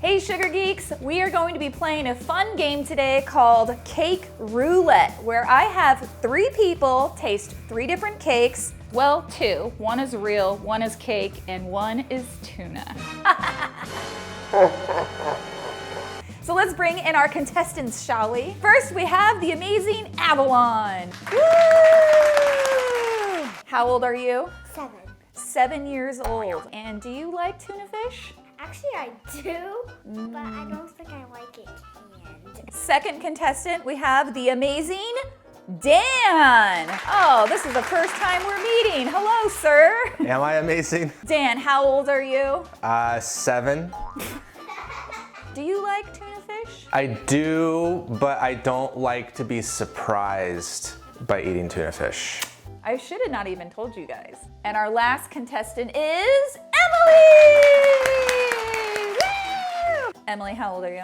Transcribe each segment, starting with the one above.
Hey Sugar Geeks, we are going to be playing a fun game today called Cake Roulette, where I have 3 people taste 3 different cakes. Well, 2. One is real, one is cake, and one is tuna. So let's bring in our contestants, shall we? First, we have the amazing Avalon. Woo! How old are you? 7. 7 years old. And do you like tuna fish? Actually, I do, but I don't think I like it canned. Second contestant, we have the amazing Dan. Oh, this is the first time we're meeting. Hello, sir. Am I amazing? Dan, how old are you? 7. Do you like tuna fish? I do, but I don't like to be surprised by eating tuna fish. I should have not even told you guys. And our last contestant is Emily! Woo! Emily, how old are you?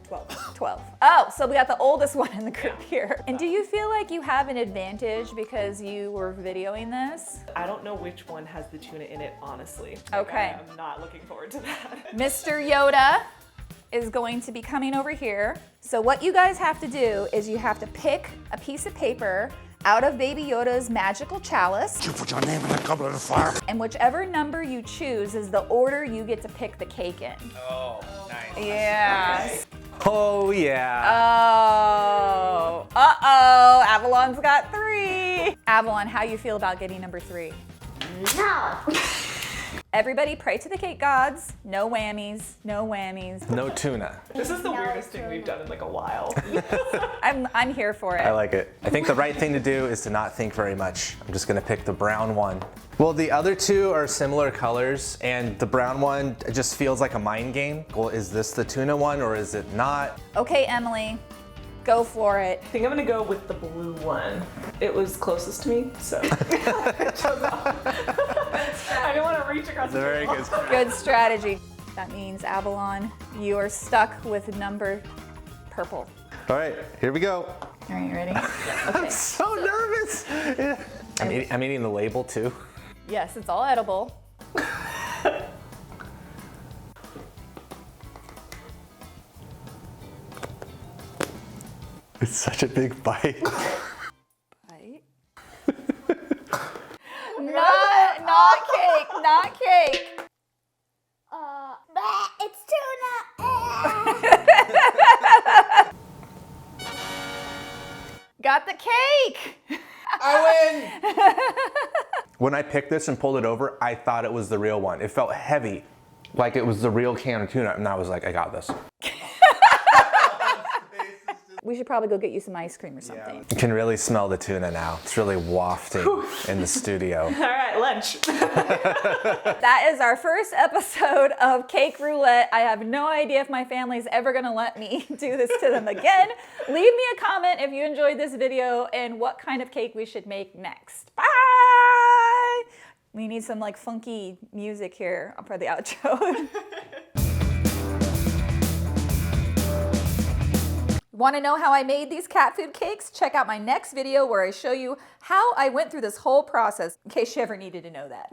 12. 12. Oh, so we got the oldest one in the group here. And do you feel like you have an advantage because you were videoing this? I don't know which one has the tuna in it, honestly. Okay. I'm not looking forward to that. Mr. Yoda is going to be coming over here. So what you guys have to do is you have to pick a piece of paper out of Baby Yoda's magical chalice. You put your name in the goblet of fire. And whichever number you choose is the order you get to pick the cake in. Oh, nice. Yes. Oh, yeah. Oh. Uh-oh. Avalon's got 3. Avalon, how you feel about getting number 3? No. Everybody pray to the cake gods. No whammies. No whammies. No tuna. This is the No, weirdest thing we've done in like a while. I'm here for it. I like it. I think the right thing to do is to not think very much. I'm just gonna pick the brown one. Well, the other 2 are similar colors, and the brown one just feels like a mind game. Well, is this the tuna one or is it not? Okay, Emily, go for it. I think I'm gonna go with the blue one. It was closest to me, so I chose that. I didn't want to reach across the Very table. good. Good strategy. That means, Avalon, you are stuck with number purple. All right, here we go. Are you ready? I'm so nervous. I'm eating the label too. Yes, it's all edible. It's such a big bite. Bite. Not cake, not cake. It's tuna. Got the cake. I win! When I picked this and pulled it over, I thought it was the real one. It felt heavy, like it was the real can of tuna, and I was like, I got this. We should probably go get you some ice cream or something. You can really smell the tuna now. It's really wafting in the studio. All right, lunch. That is our first episode of Cake Roulette. I have no idea if my family's ever gonna let me do this to them again. Leave me a comment if you enjoyed this video and what kind of cake we should make next. Bye! We need some like funky music here for the outro. Want to know how I made these cat food cakes? Check out my next video where I show you how I went through this whole process, in case you ever needed to know that.